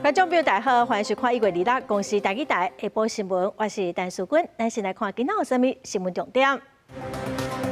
观众朋友大家好，欢迎收看1月2日公司台语台下晡新闻，我是陈淑君。咱先来看今仔有啥物新闻重点。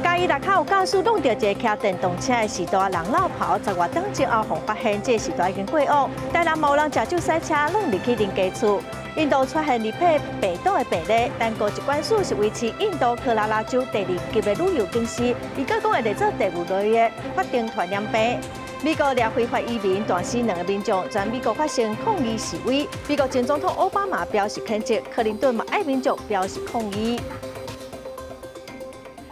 嘉义六口有驾驶弄到一个骑电动车的时代人落跑，10月等前后互发现这个时代已经过往，但人无人食酒赛车弄入去邻家厝。印度出现2批病毒的病例，但高级官署是维持印度克拉拉州第2级的旅游警示，伊个讲会列做第5类的法定传染病。美国掠非法移民，断死2个民众，在美国发生抗议示威。美国前总统奥巴马表示谴责，克林顿嘛爱民众表示抗议。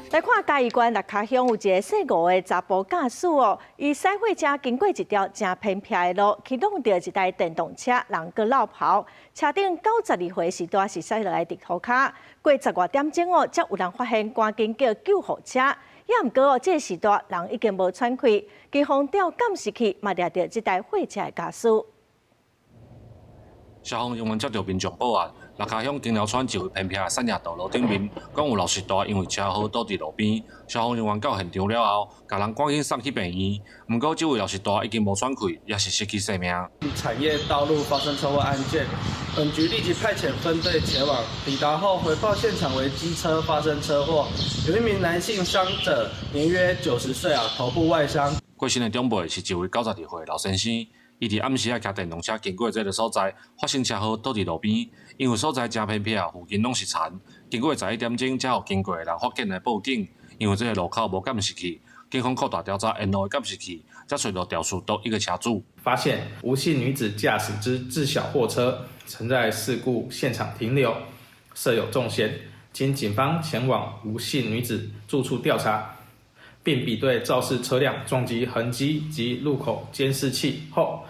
来看嘉义县六卡乡有一个姓吴的查甫驾驶哦，伊驶火车经过一条真偏僻的路，去弄到一台电动车，人佫落跑。车顶92岁时代是驶落来地涂骹，过10多点钟哦，才有人发现，赶紧叫救护车。也毋过哦，这个时代人已经无喘气，警方调监视器嘛抓到这台火车的驾驶。消防人员接到民众报案，六卡乡金寮村一位偏僻的山野道路顶面，讲有落石大，因为车祸倒伫路边。消防人员到现场了后，将人赶紧送去病院。不过，这位落石大已经无喘气，也是失去性命。产业道路发生车祸案件，本局立即派遣分队前往，抵达后回报现场为机车发生车祸，有一名男性伤者，年约90岁头部外伤。过身的长辈是一位92岁的老先生。伊伫暗时骑电动车经过这个所在，发生车祸倒伫路边。因为所在真偏僻附近拢是田。经过11点钟，才有经过的人发现来报警。因为这个路口无监视器，警方扩大调查沿路的监视器，才找到肇事多一个车主。发现吴姓女子驾驶之自小货车曾在事故现场停留，设有重嫌。经警方前往吴姓女子住处调查，并比对肇事车辆撞击痕迹及路口监视器后，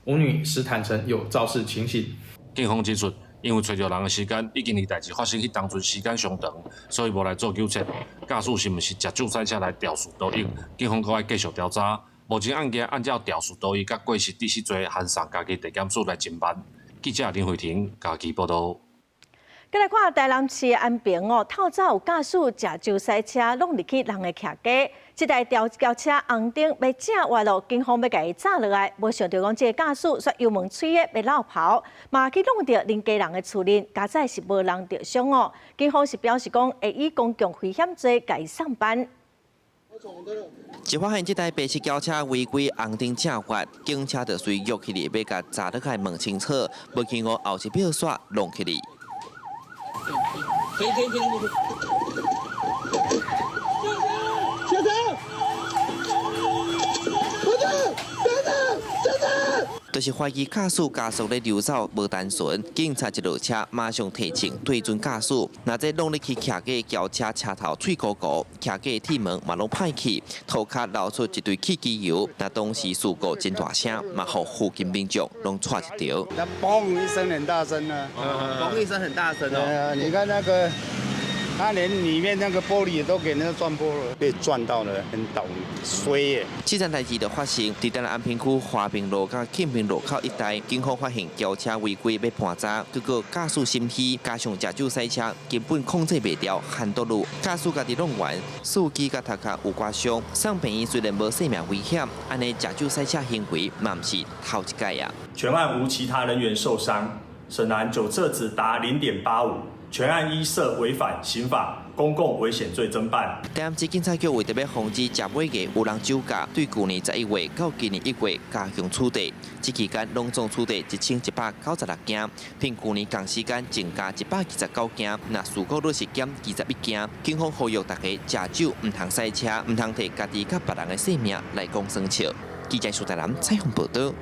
吴女实坦承有肇事情形。警方指出，因为找到人的时间已经离代志发生迄当阵时间相长，所以无来做纠测。驾驶是毋是食酒赛车来肇事逃逸？警方阁要继续调查。目前案件按照肇事逃逸甲过失致死罪，函送家己地检署来侦办。记者林慧婷家己报道。再来看台南市安平哦，透早有驾驶食酒赛车弄入去人的徛家，这台吊车红灯要正滑落，警方要甲伊炸落来，无想到讲这个驾驶说油门吹的要绕跑，嘛去弄到邻家人的厝里，加载是无人着伤哦。警方是表示讲会以公共危险罪甲伊上班。一发现这台白色轿车违规红灯正滑，警车就随约起嚟要甲查落来问清楚，无经过后一秒煞弄起嚟。就是怀疑驾驶加速咧溜走无单纯，警察一落车马上提醒对准驾驶。那这弄入去徛家的轿车车头脆鼓鼓，徛家的铁门嘛拢歹去，涂骹流出一堆汽机油。那当时事故真大声，嘛互附近民众拢踹一条。那嘣一声很大声啊！嘣一声很大声哦。对啊，你看那个。他连里面那个玻璃都给那撞破了，被撞到了，很倒衰耶。这件代志就发生伫台南安平区华平路甲庆平路口一带，警方发现轿车违规要盘查，结果驾驶心虚，加上食酒赛车，根本控制袂了，hand道路，驾驶家己弄完，司机甲头壳有刮伤，上病院虽然无生命危险，安尼食酒赛车行为嘛毋是头一届啊。全案无其他人员受伤，审男酒测值达0.85。全案依涉违反刑法公共危险罪侦办。台南市警察局为特别防止食尾嘅有人酒驾，对去年11月到今年1月加强处理。这期间拢总处理1196件，并去年同时间增加129件。那事故率是减21件。警方呼吁大家食酒唔通赛车，唔通摕家己甲别人嘅性命来讲生笑。记者苏台南采访报道。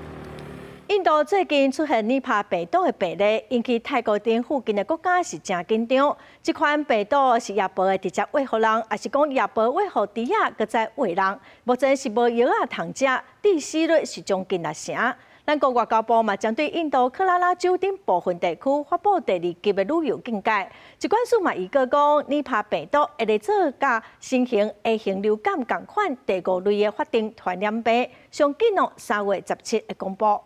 印度最近出现尼帕病毒的病例，引起泰国等附近的国家是真紧张。这款病毒是亚婆会直接喂互人，还是讲亚婆喂互猪仔，搁再喂人？目前是无药啊通食，致死率是将近60%。咱国外交部嘛，针对印度克拉拉州等部分地区发布第2级的旅游警戒。疾管署嘛，预告讲尼帕病毒会来做甲新型 A 型流感同款第5类的法定传染病，上紧3月17日会公布。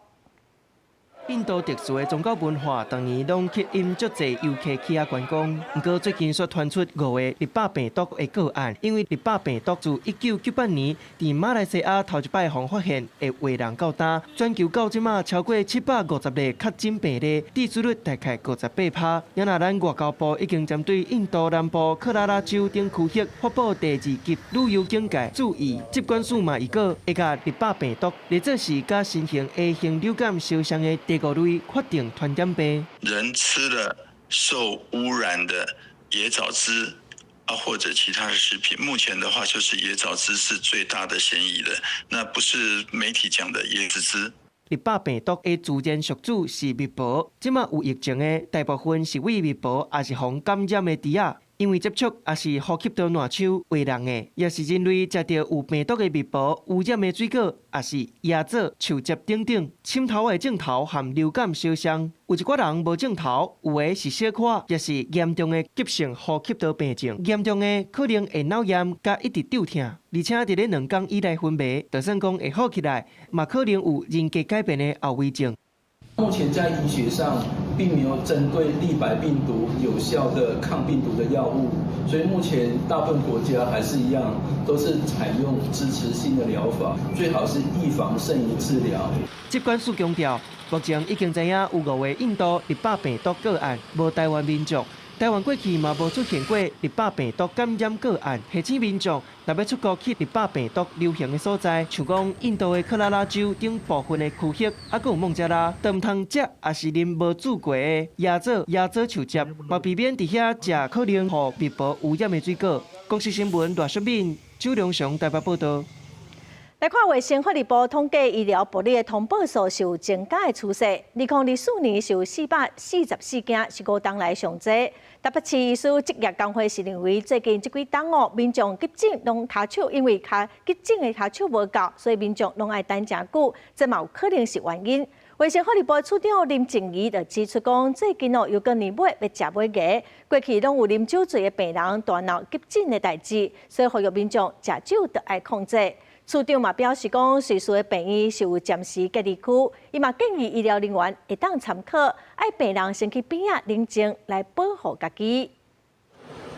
印度特殊的宗教文化，当年拢吸引足侪游客去遐观光。不过最近却传出5个日巴病毒的个案，因为日巴病毒自1998年伫马来西亚头一摆互发现，会为人到单，全球到即马超过750例确诊病例，致死率大概58%。也那咱外交部已经针对印度南部克拉拉州等区域发布第2级旅游警戒，注意疾管署嘛预告会甲日巴病毒列作是甲新型 A 型流感相像的第5类法定传染病。人吃了受污染的野藻汁或者其他的食品，目前的话就是野藻汁是最大的嫌疑的，那不是媒体讲的椰子汁。日巴病毒的自然宿主是蜜蜂，即马有疫情的大部分是为蜜蜂，也是防感染的猪仔。因为接触也是呼吸道烂手为人的，也是人类食到有病毒的蜜蜂、污染的水果，也是椰子、树叶等等，侵头的镜头和流感相像。有一寡人无镜头，有的是小可，也是严重的急性呼吸道病症，严重的可能会脑炎，甲一直抽痛，而且伫咧2天以内昏迷，就算讲会好起来，嘛可能有人格改变的后遗症。目前在医学上并没有针对立白病毒有效的抗病毒的药物，所以目前大部分国家还是一样，都是采用支持性的疗法，最好是预防胜于治疗。疾管署强调，目前已经知影有5位印度日巴病毒个案，无台湾民众。台湾过去嘛无出现过日巴病毒感染个案，提醒民众若要出国去日巴病毒流行的所在，像讲印度的克拉拉州等部分的区域，还佫有孟加拉，都唔通食，也是啉无煮过的椰子树叶，嘛避免伫遐食可能互蜜蜂污染的水果。国视新闻赖淑敏、周良雄台北报道。来看卫生福利部统计，医疗部里的通报数是有增加的趋势。2024年是有444件，是5冬来上济。台北市医师职业工会是认为，最近这几冬民众急诊拢骹手，因为急诊的骹手无够，所以民众拢爱等真久，这嘛有可能是原因。卫生福利部处长林静怡就指出讲，最近又跟年尾要食尾牙，过去拢有啉酒醉的病人大闹急诊的代志，所以呼吁民众食酒都爱控制。处长嘛表示讲，随时的病院是有暂时隔离区，伊嘛建议医疗人员会当参考，爱病人先去边仔冷静来保护家己。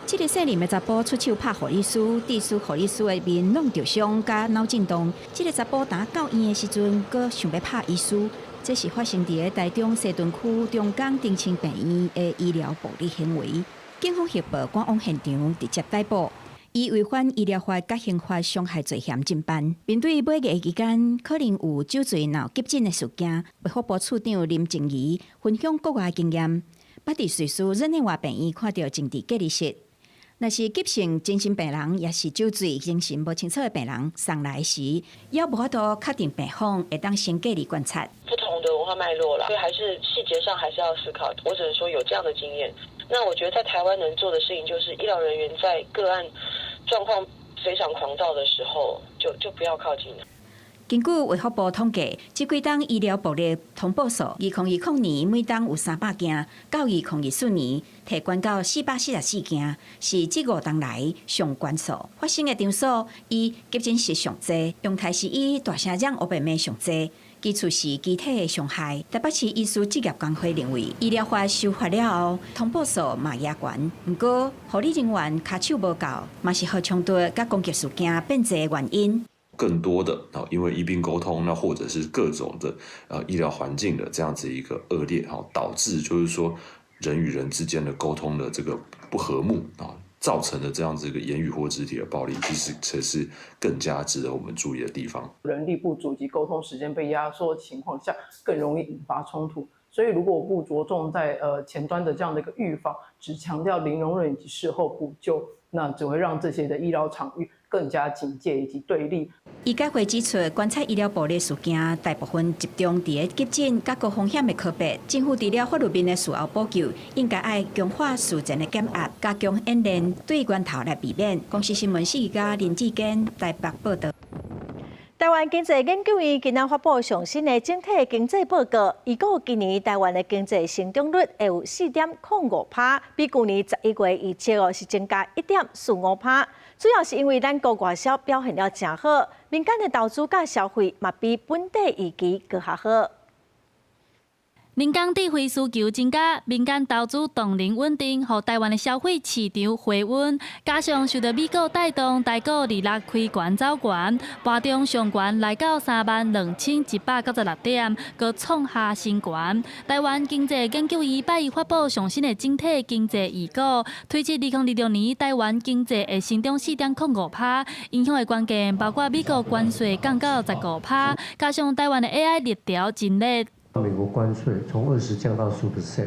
这个姓林的查甫出手拍护理师，致使护理师的面拢受伤，甲脑震荡。这个查甫打到院的时阵，阁想要拍医师，这是发生伫台中西屯区中港丁清病院的医疗暴力行为。警方协报赶往现场，直接逮捕。伊违反医疗法甲刑法伤害罪嫌进办。面对尾牙期间可能有酒醉闹急诊的事件，卫福部处长林静怡分享国外经验，捌伫瑞士日内瓦病院看到政治隔离室。若是急性精神病人，也是酒醉、精神无清楚的病人上来时，也无法度确定病况，会当先隔离观察。不同的文化脉络啦，所以还是细节上还是要思考。我只能说有这样的经验。那我觉得在台湾能做的事情，就是医疗人员在个案状况非常狂躁的时候，就不要靠近了。根据卫福部统计，这几冬医疗暴力通报数，2020年每冬有300件，到2024年提悬到444件，是这5冬来上悬数。发生的场所以急诊室上济，阳台是以大声嚷黑白面上济。基础是机体的伤害。台北市医师职业工会认为，医疗法修法了后，通报数嘛也悬。不过，护理人员骹手无够，嘛是和冲突甲攻击事件变侪原因。更多的因为医病沟通，那或者是各种的医疗环境的这样子一个恶劣，导致就是说人与人之间的沟通的这个不和睦造成的这样子一个言语或肢体的暴力，其实才是更加值得我们注意的地方。人力不足及沟通时间被压缩的情况下，更容易引发冲突。所以，如果不着重在前端的这样的一个预防，只强调零容忍以及事后补救，那只会让这些的医疗场域更加警戒以及对立。医改会指出，观察医疗暴力事件大部分集中伫急诊甲高风险的科别。政府除了法律面的事后补救，应该爱强化事前的检压，加强演练，对源头来避免。公视新闻记者林志坚台北报道。台湾经济研究院今仔发布上新的整体经济报告，预估今年台湾的经济成长率会有4.05%，比去年11月预测是增加1.45%。主要是因为咱国外销表现了真好，民间的投资甲消费嘛比本地预期更较好。人工智慧需求增加，民间投资动能稳定，让台湾的消费市场回稳。加上受到美国带动，台股日落开悬走悬，盘中上悬来到32196点，搁创下新悬。台湾经济研究院8月发布上新的整体经济预估，推测2026年台湾经济会成长4.05%，影响的关键包括美国关税降到15%，加上台湾的 AI 热潮真热。美国关税从20%降到15%，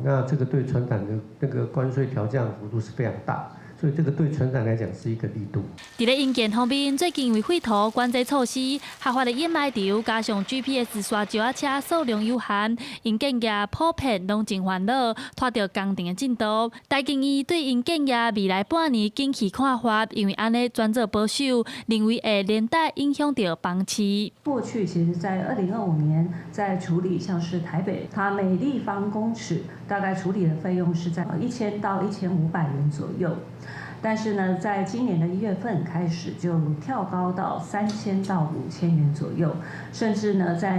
那这个对传统的那个关税调降幅度是非常大。所以这个对船长来讲是一个力度。伫咧硬件方面，最近因为废土管制措施，下发的掩埋场加上 GPS 刷照车数量有限，硬件业普遍拢真烦恼，拖着工程的进度。台建议对硬件业未来半年景气看法，因为安尼转做保守，认为会连带影响到房市。过去其实，在2025年，在处理像是台北，它每立方公尺大概处理的费用是在1000到1500元左右。但是呢，在今年的1月份开始就跳高到3000到5000元左右，甚至呢，在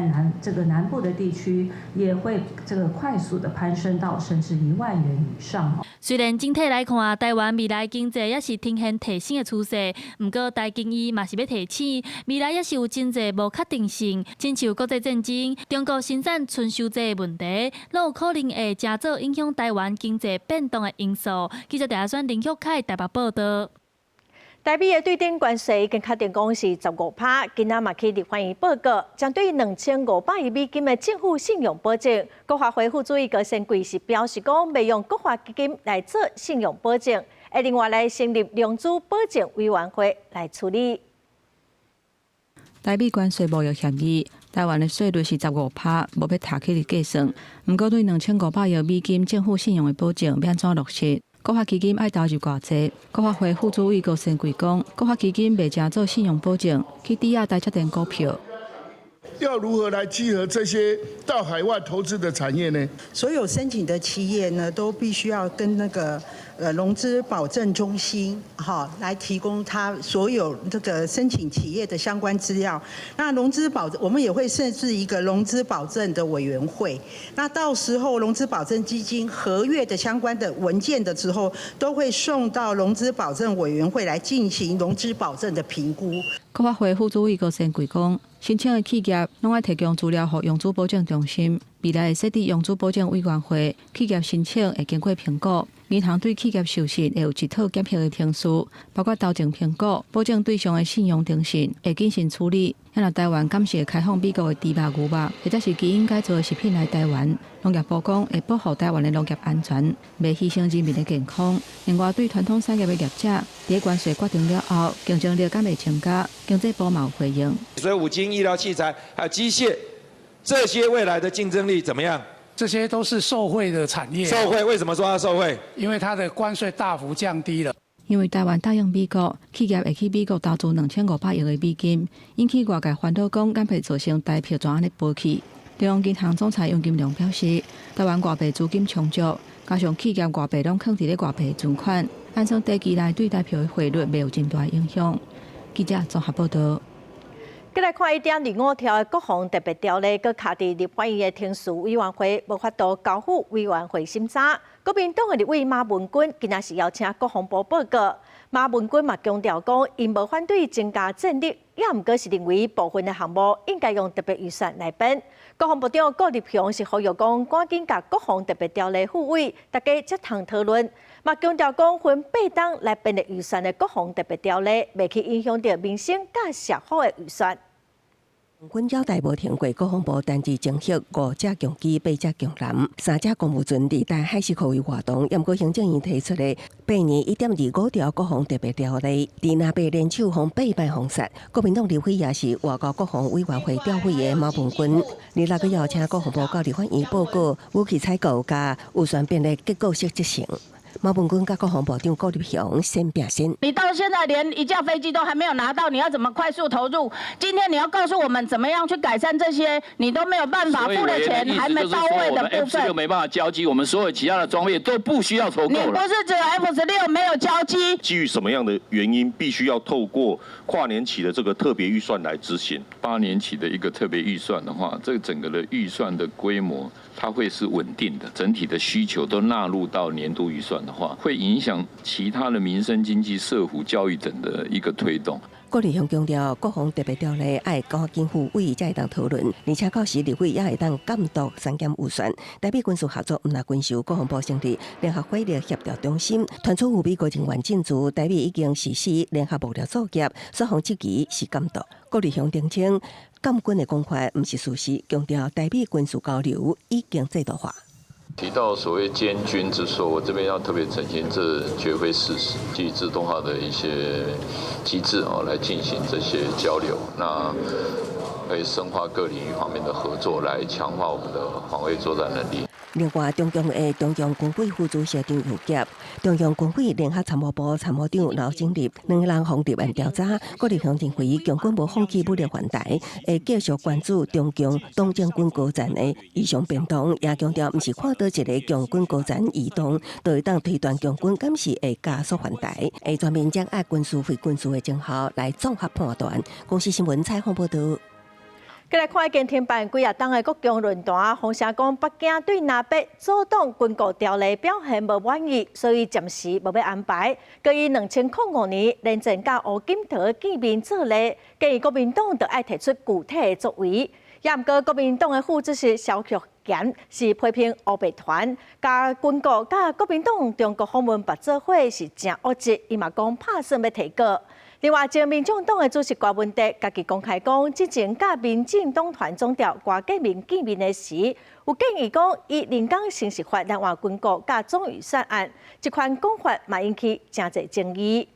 南部的地区也会这个快速的攀升到甚至1万元以上。虽然整体来看，台湾未来经济也是呈现提升的趋势，不过台经医嘛是要提醒，未来也是有真侪无确定性，亲像国际战争、中国生产春收制的问题，拢有可能会加做影响台湾经济变动的因素。记者陈选林旭凯台北报道。台美的对顶关税已经确定讲是15%，今仔嘛去立法院报告，针对2500亿美金的政府信用保证，国发会副主委高sen贵是表示讲，未用国发基金来做信用保证，会另外来成立量子保证委员会来处理。台美关税贸易协议，台湾的税率是15%，无要查起嚟计算。不过对2500亿美金政府信用的保证要安怎落实？国发基金爱投入偌济？国发会副主委高sen贵讲，国发基金未正做信用保证，去抵押台积电股票。要如何来集合这些到海外投资的产业呢？所有申请的企业呢，都必须要跟那个融资保证中心来提供他所有这个申请企业的相关资料。那融资保证，我们也会设置一个融资保证的委员会。那到时候融资保证基金合约的相关的文件的时候，都会送到融资保证委员会来进行融资保证的评估。国发会副主委高sen贵讲，申请的企业拢爱提供资料予用资保证中心，未来会设立用资保证委员会，企业申请会经过评估。银行对企业授信会有一套检核的程序，包括投证评估、保证对象的信用诚信，会谨慎处理。若台湾敢是会开放美国的猪肉、牛肉，或者是基因改造的食品来台湾，农业部讲会保护台湾的农业安全，袂牺牲人民的健康。另外，对传统产业的业者，在关税决定了后，竞争力敢会增加？经济部嘛有回应。所以5金、医疗器材还有机械，这些未来的竞争力怎么样？这些都是受惠的产业。受惠？为什么说它受惠？因为它的关税大幅降低了。因为台湾答应美国，企业会去美国投资2500亿的美金，引起外界烦恼讲敢会造成台票怎安尼飞去。中央银行总裁杨金龙表示，台湾外币资金充足，加上企业外币拢放伫咧外币存款，按算短期内对台票的汇率没有真大影响。记者综合报道。再来看1.25条的国防特别条例，佮卡伫立法院的听诉委员会无法度交付委员会审查。国民党的立委马文君今仔是邀请国防部报告。马文君嘛强调讲，因无反对增加战力，也毋过是认为部分的项目应该用特别预算来编。国防部长顾立雄是呼吁讲，赶紧甲国防特别条例复委，大家才通讨论。嘛强调讲，分8档来编的预算的国防特别条例，未去影响到民生甲社会的预算。军交代无停过，国防部单日征集5架强机、8架强艦、3架公务船伫台海事khu域活动。也毋过行政院提出的8年1.25条国防特别条例，伫那边联手方8摆封杀。国民党立委也是外交国防委员会调委的马文君，日内个邀请国防部到立法院报告武器采购加预算编列结构性执行。马文君甲国防部长郭立雄先表现。你到现在连一架飞机都还没有拿到，你要怎么快速投入？今天你要告诉我们怎么样去改善这些，你都没有办法付的钱还没到位的部分。F16没办法交机，我们所有其他的装备都不需要筹购了。你不是只有 F16没有交机？基于什么样的原因，必须要透过跨年期的这个特别预算来执行？8年期的一个特别预算的话，这个整个的预算的规模，它会是稳定的，整体的需求都纳入到年度预算的话，会影响其他的民生经济、社福、教育等的一个推动。郭立雄强调，国防特别条例爱高经费委才会当讨论，而且到时立委也会当监督三检预算。台美军事合作毋但军售，国防部成立联合火力协调中心，传出有美国人员进驻，台美已经实施联合幕僚作业，所方积极是监督。郭立雄澄清，监军的讲法毋是事实，强调台美军事交流已经制度化。提到所谓监军之说，我这边要特别澄清，这绝非事实。基于自动化的一些机制来进行这些交流，那可以深化各领域方面的合作，来强化我们的防卫作战能力。另外，中共的中央军委副主席张又杰、中央军委联合参谋部参谋长刘景立两个人方立案调查。郭立雄认为，强军无放弃武力还台，会继续关注中共东征军高层的异常变动，也强调，毋是看到一个强军高层移动，就会当推断强军敢是会加速还台，会全面将爱军事非军事的证号来综合判断。公司新闻采访报道。再来看，已经停办几啊档的国共论坛，风声讲北京对南北阻挡军购条例表现无满意，所以暂时无要安排。佮以2005年连战甲胡锦涛见面做例，建议国民党就要提出具体的作为。也毋过，国民党的副主席萧玉贤是批评乌白团，甲军购甲国民党中国访问合作伙是正恶质，伊嘛讲拍算要提告。另外，前民众党的主席郭文德，家己公开讲，之前甲民进党团总调郭建明见面的时，有建议讲以临港刑事法来换军购甲总预算案，这款讲法嘛引起真侪争议。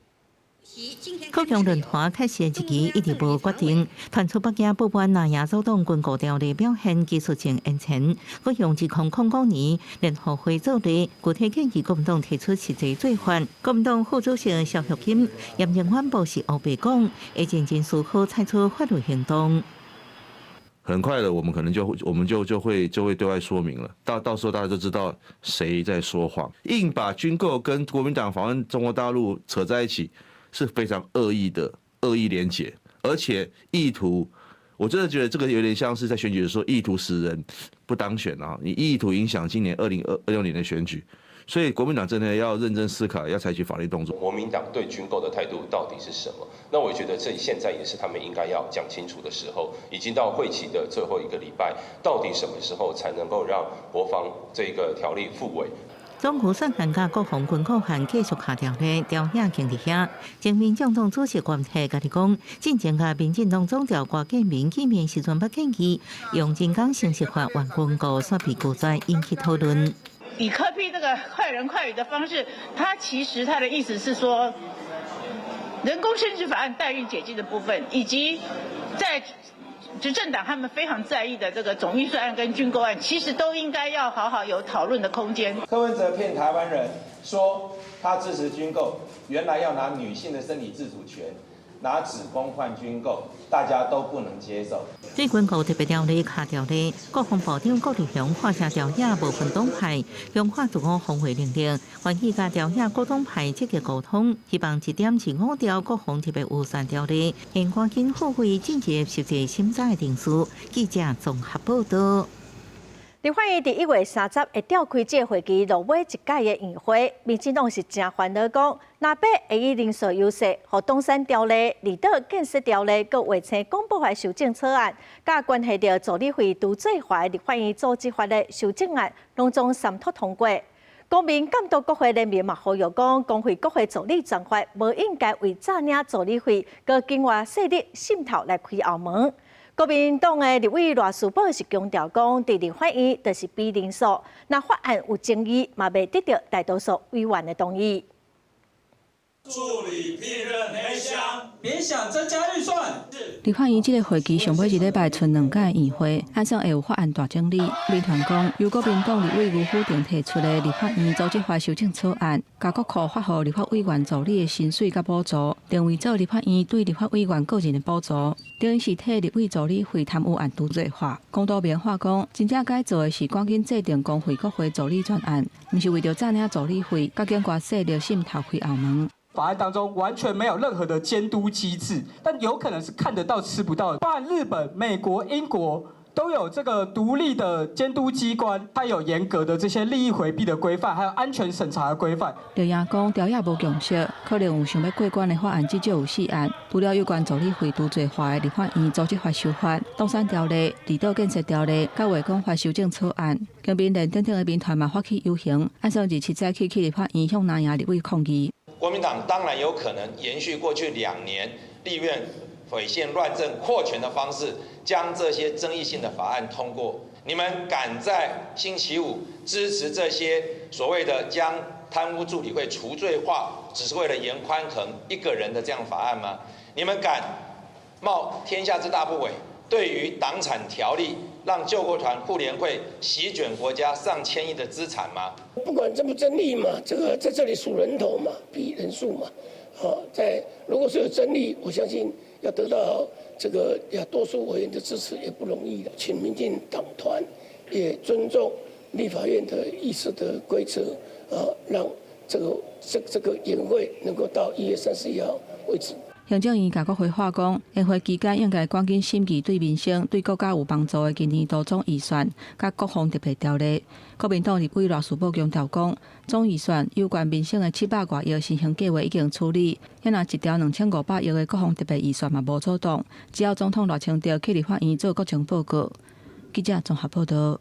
国共论坛开始的日期一直无决定，传出北京不管南亚阻挡军购条例表现技术性延前，各用2009年联合会做例，具体建议国民党提出实际做法。国民党副主席萧玉金严正反驳是乌白讲，会认真思考采取法律行动。很快的，我们可能就会对外说明了，到时候大家就知道谁在说谎，硬把军购跟国民党访问中国大陆扯在一起。是非常恶意的恶意连结，而且意图，我真的觉得这个有点像是在选举的时候意图使人不当选啊！你意图影响今年2026年的选举，所以国民党真的要认真思考，要采取法律动作。国民党对军购的态度到底是什么？那我觉得这现在也是他们应该要讲清楚的时候。已经到会期的最后1个礼拜，到底什么时候才能够让国防这个条例复委？总预算案甲国防军购案继续下调的调遐经伫遐，前民众党主席郭台家己讲，进前甲民进党总调郭建明见面时阵，不建议用人工刑事法换军购，煞被拒绝，引起讨论。以科批这个快人快语的方式，其实他的意思是说，人工刑事法案代孕解禁的部分，以及在执政党他们非常在意的这个总预算案跟军购案，其实都应该要好好有讨论的空间。柯文哲骗台湾人说他支持军购，原来要拿女性的身体自主权，拿子宫换军购，大家都不能接受。对军购特别条例下调例，国防部长郭立雄发下调野部分党派，强化自我防卫能力，愿意甲调野各党派积极沟通，希望1点5条国防特别预算条例，应赶紧付费进入实际审查的定数。记者综合报道。立法院1月30日会召开这会期落尾一届的议会，民进党是真烦恼讲，南北会以人数优势，和东山条例、离岛建设条例，佮卫生公布法修正草案，甲关系到助理会除罪化立法院组织法的修正案，拢总三读通过。公民监督国会人民嘛呼吁讲，工会国会助理专法无应该为诈领助理费，佮境外势力渗透来开后门。国民党的立委赖士宝是强调讲，立法院就是比人数，那法案有争议，嘛未得到大多数委员的同意。助理聘任黑箱，别想增加预算。立法院这个会期上尾一礼拜剩2届议会，按上会有法案大整理。民团讲，由国民党立委吴虎定提出的立法院组织法修正草案，甲国库发予立法委员助理的薪水甲补助，定位做立法院对立法委员个人的补助，等于是替立委助理费贪污案除罪化。公道辩话讲，真正该做的是赶紧制定工会国会助理专案，毋是为着赚领助理费，甲警察势力心头开后门。法案当中完全没有任何的监督机制，但有可能是看得到吃不到的。包含日本、美国、英国都有这个独立的监督机关，它有严格的这些利益回避的规范，还有安全审查的规范。刘亚讲，调也无共识，可能有想要过关的法案，至少有4案。除了有关助理费除罪化的立法院组织法修法、东山条例、离岛建设条例、甲话讲法修正草案，跟民连等等的民团嘛发起游行，按上27早起去立法院向南洋立委抗议。国民党当然有可能延续过去2年立院违宪乱政扩权的方式，将这些争议性的法案通过。你们敢在星期五支持这些所谓的将贪污助理会除罪化，只是为了严宽恒一个人的这样法案吗？你们敢冒天下之大不韪，对于党产条例让救国团、妇联会席卷国家上千亿的资产吗？不管争不争议嘛，这个在这里数人头嘛，比人数嘛。如果是有争议，我相信要得到这个多数委员的支持也不容易的。请民进党团也尊重立法院的议事的规则，让这个研会能够到1月31号为止。行政院甲国会话讲，宴会期间应该赶紧审议对民生、对国家有帮助的今年度总预算，甲国防特别条例。国民党立委罗斯宝强调讲，总预算有关民生的700多亿新型计划已经处理，也若1条2500亿的国防特别预算嘛无阻挡，只要总统罗清照去立法院做国情报告。记者综合报道。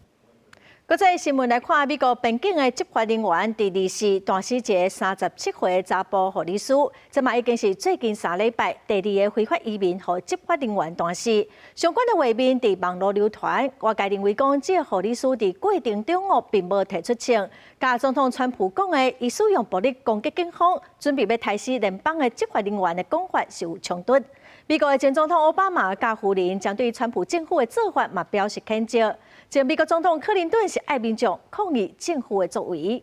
国际新闻来看，美国边境的执法人员伫利时断死一个37岁查甫护理师，这嘛已经是最近3礼拜第2个非法移民和执法人员断死。相关的画面伫网络流传，外界认为讲，这个护理师伫过程中并无提出请，甲总统川普讲的伊使用暴力攻击警方，准备要杀死联邦的执法人员的讲法是有冲突。美国的前总统奥巴马甲夫人将对川普政府的做法嘛表示谴责。前美国总统克林顿是爱民众抗议政府的作为。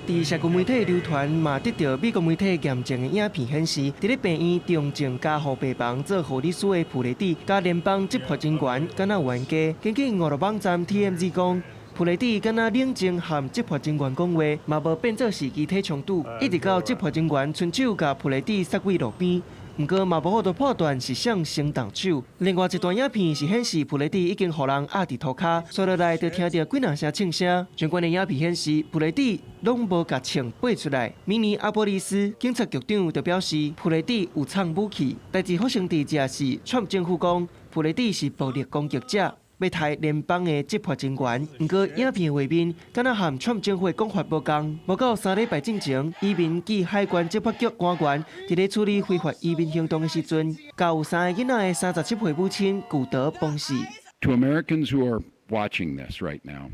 伫社群媒体流传嘛，得到美国媒体验证的影片显示，伫咧病院重症加护病房做护理师的普雷蒂，甲联邦执法人员敢若冤家。根据俄罗网站 TMZ 讲，普雷蒂敢若冷静和执法人员讲话，嘛无变作是肢体冲突，一直到执法人员伸手甲普雷蒂塞归路边。不过嘛无法度判断是谁先动手。另外一段影片是显示普雷蒂已经互人压伫涂骹，刷落来就听到几两声庆声。相关的影片显示普雷蒂拢无甲枪拔出来。明尼阿波利斯警察局长就表示普雷蒂有藏武器。代志发生地正是川普政府讲普雷蒂是暴力攻击者。要杀联邦的执法人员，不过影片画面敢若和川普政府的讲法无同。无到3礼拜之前，移民及海关执法局官员伫咧处理非法移民行动的时阵，甲有3个囡仔的37岁母亲古德崩死。To Americans who are watching this right now,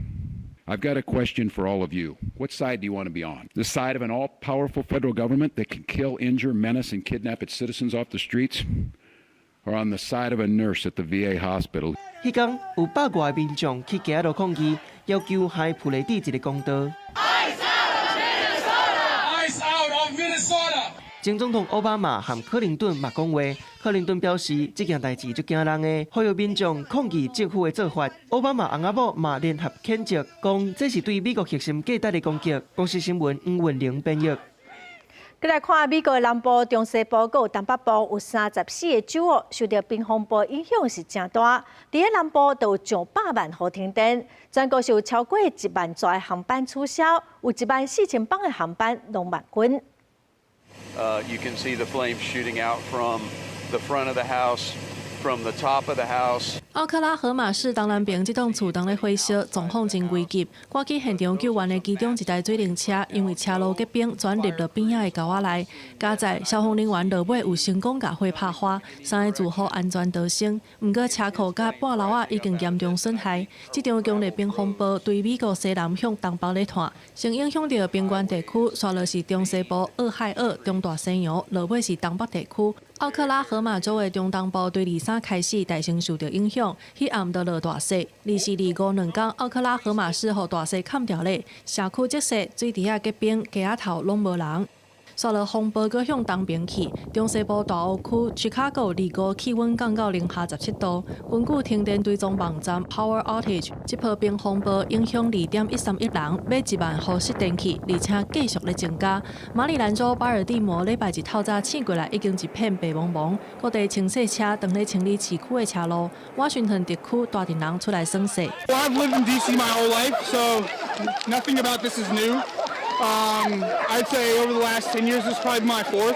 I've got a question for all of you. What side do you want to be on? The side of an all-powerful federal government that can kill, injure, menace, and kidnap its citizens off the streets? Or on the side of a nurse at the VA hospital? 迄天有100多个民众去街道抗议，要求害普雷蒂一个公道。Ice out of Minnesota！ 前总统奥巴马和克林顿嘛讲话，克林顿表示这件代志足惊人的，呼吁民众抗议政府的做法。奥巴马翁仔某嘛联合谴责，讲这是对美国核心价值的攻击。公司新闻黄文玲编译。再来看美国南部、中西部、有东北部有34个州受到冰风暴影响是真大。伫咧南部就有上百万户停电，全国有超过1万座航班取消，有14000班的航班拢满军。You can see the flames shooting out from the front of the house, from the top of the house. 奥克拉荷马市东南边这栋厝当咧火烧，状况真危急。赶去现场救援的其中一台水灵车，因为车路结冰，转入了边仔的沟仔内。加在消防人员落尾有成功把火拍花，3个住户安全逃生。不过车库甲半楼已经严重损害。这场强烈冰风暴对美国西南向东北咧探，先影响到平原地区，刷落是中西部、俄亥俄、中大西洋，落尾是东北地区。奥克拉荷马州的中东部对23开始大声受到影响，迄暗就落大雪。24、25两天，奥克拉荷马市予大雪砍掉咧，社区积雪，水池仔结冰，街仔头拢无人。刷了风暴，搁向东边去。中西部大湖区 Chicago 25气温降到零下17度。根据停电追踪网站 Power Outage， 这波冰风暴影响2.131人，买1万户熄电器，而且继续咧增加。马里兰州巴尔的摩礼拜一透早醒过来，已经一片白茫茫，各地清洗车当咧清理市区的车路。华盛顿地区大阵人出来耍洗。Well, I've lived in DC my whole life, so nothing about this is new. I'd say over the last 10 years, this is probably my fourth.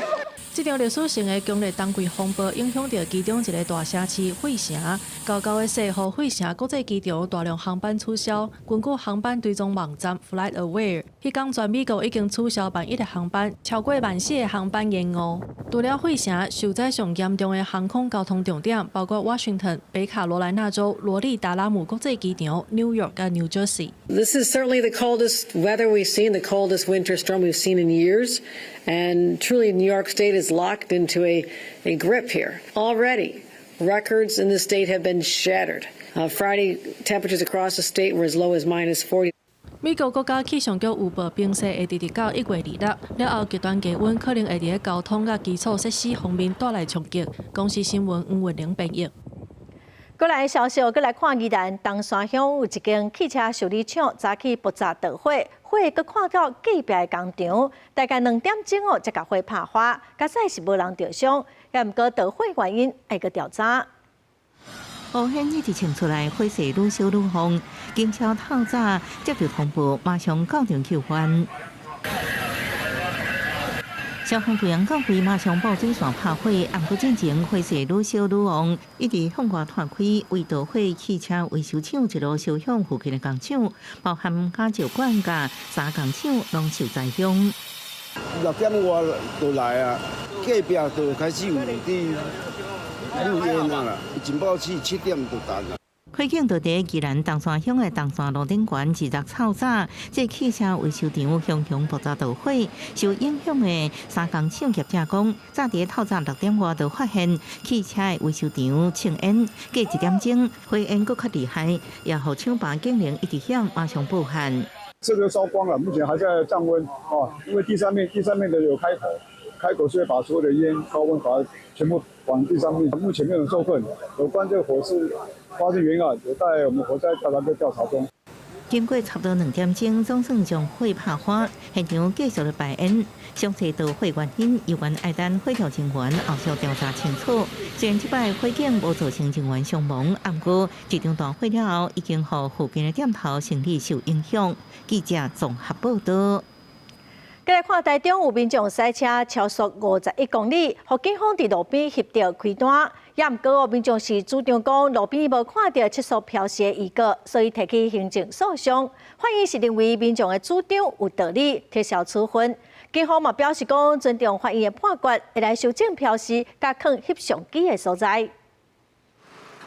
这场历史性的强烈冬季风暴影响到其中一个大城市费城，高高的雪予费城国际机场大量航班取消。根据航班追踪网站 FlightAware， 迄天全美国已经取消101个航班，超过14000个航班延误。除了费城，受灾上严重的航空交通重点包括 Washington、北卡罗来纳州、罗利达拉姆国际机场、New York 和 New Jersey。 This is certainly the coldest weather we've seen, the coldest winter storm we've seen in years, and truly New York State is locked into a grip here. Already, records in the state have been shattered. Friday, temperatures across the state were as low as -40. 美国国家气象局预报冰雪会直直到1月2日，了后极端低温可能会伫交通甲基础设施方面带来冲击。公司新闻黄文玲编译。过来消息，过来看宜兰东山乡有一间汽车修理厂早起爆炸导火，火搁看到隔壁的工厂，大概2点钟才甲火拍花，加载是无人着伤，也毋过导火原因还搁调查。乌烟一直冲出来，火势愈烧愈旺。警消透早接到通报，马上到场救援。消防队员到位，马上报水线拍火，暗过进前火势愈烧愈旺，一直向外拓开。为导火汽车维修厂一路烧向附近的工厂，包含加石管甲3工厂拢受灾凶。6点外就来啊，隔壁就开始有滴溜烟啦，警报器7点就弹啦。火警就伫宜兰东山乡的东山路顶馆2日透早，这汽车维修厂熊熊爆炸导火，受影响的3工厂业者讲，早伫透早6点外就发现汽车的维修厂呛烟，过1点钟火焰搁较厉害，也互厂办警铃一直响，马上报案。这个烧光了，目前还在降温啊，因为第三面的有开口。开口是会把所有的烟、高温把它全部往地上面。目前没有人受困，有关这个火势发生原因有待我们火灾调查队调查中。经过差不多2点钟，总算将火拍花，现场继续排烟。详细导火原因，有关爱等火调人员后续调查清楚。虽然这摆火警无造成人员伤亡，不过这场大火了后，已经让附近的店头生意受影响。记者综合报道。再来看台中有民众驶车超速51公里，互警方伫路边协调开单。也毋过，民众是主张讲路边无看到测速标示的遗告，所以提起行政诉讼。法院是认为民众的主张有道理，撤销处分。警方嘛表示讲尊重法院的判决，会来修正标示，甲放翕相机的所在。